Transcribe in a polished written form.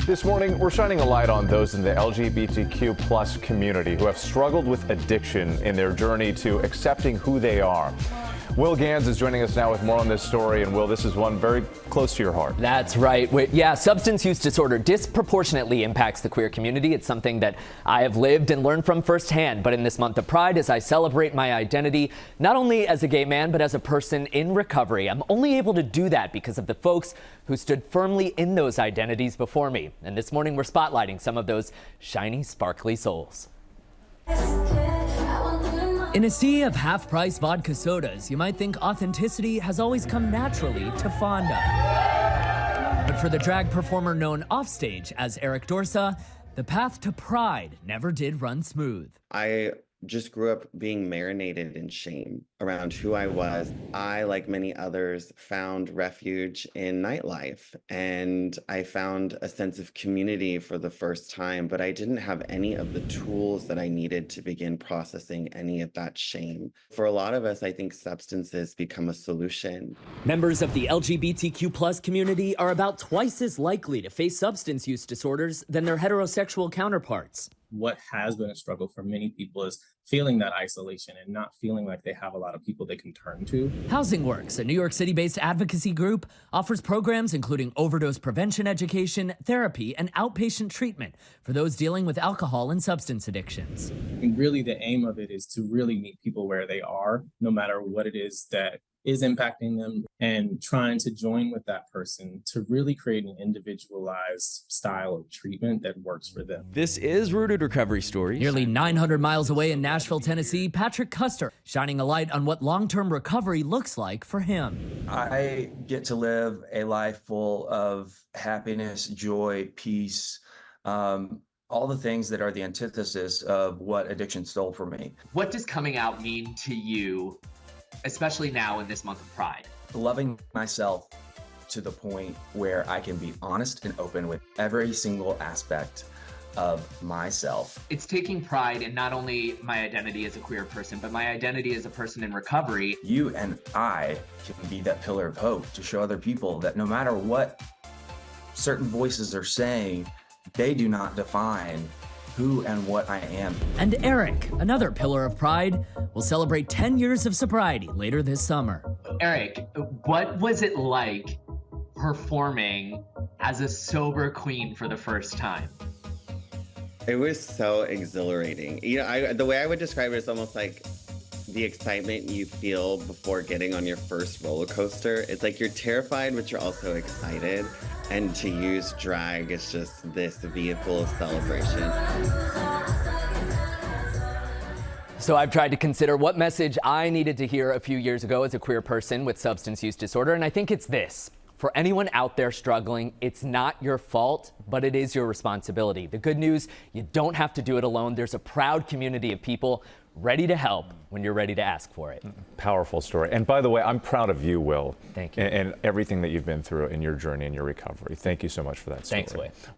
This morning, we're shining a light on those in the LGBTQ plus community who have struggled with addiction in their journey to accepting who they are. Will Gans is joining us now with more on this story. And Will, this is one very close to your heart. That's right. Yeah, substance use disorder disproportionately impacts the queer community. It's something that I have lived and learned from firsthand. But in this month of Pride, as I celebrate my identity, not only as a gay man, but as a person in recovery, I'm only able to do that because of the folks who stood firmly in those identities before me. And this morning, we're spotlighting some of those shiny, sparkly souls. In a sea of half-price vodka sodas, you might think authenticity has always come naturally to Fonda. But for the drag performer known offstage as Eric Dorsa, the path to pride never did run smooth. I just grew up being marinated in shame around who I was. I, like many others, found refuge in nightlife, and I found a sense of community for the first time, but I didn't have any of the tools that I needed to begin processing any of that shame. For a lot of us, I think substances become a solution. Members of the LGBTQ plus community are about twice as likely to face substance use disorders than their heterosexual counterparts. What has been a struggle for many people is feeling that isolation and not feeling like they have a lot of people they can turn to. Housing Works, a New York City-based advocacy group, offers programs including overdose prevention education, therapy, and outpatient treatment for those dealing with alcohol and substance addictions. And really the aim of it is to really meet people where they are, no matter what it is that is impacting them, and trying to join with that person to really create an individualized style of treatment that works for them. This is Rooted Recovery Stories. Nearly 900 miles away in Nashville, Tennessee, Patrick Custer shining a light on what long-term recovery looks like for him. I get to live a life full of happiness, joy, peace, all the things that are the antithesis of what addiction stole from me. What does coming out mean to you, especially now in this month of Pride? Loving myself to the point where I can be honest and open with every single aspect of myself. It's taking pride in not only my identity as a queer person, but my identity as a person in recovery. You and I can be that pillar of hope to show other people that no matter what certain voices are saying, they do not define who and what I am. And Eric, another pillar of pride, will celebrate 10 years of sobriety later this summer. Eric, what was it like performing as a sober queen for the first time? It was so exhilarating. You know, the way I would describe it is almost like the excitement you feel before getting on your first roller coaster. It's like you're terrified, but you're also excited. And to use drag is just this vehicle of celebration. So I've tried to consider what message I needed to hear a few years ago as a queer person with substance use disorder, and I think it's this. For anyone out there struggling, it's not your fault, but it is your responsibility. The good news, you don't have to do it alone. There's a proud community of people ready to help when you're ready to ask for it. Powerful story. And by the way, I'm proud of you, Will. Thank you. And everything that you've been through in your journey and your recovery. Thank you so much for that story. Thanks, Will.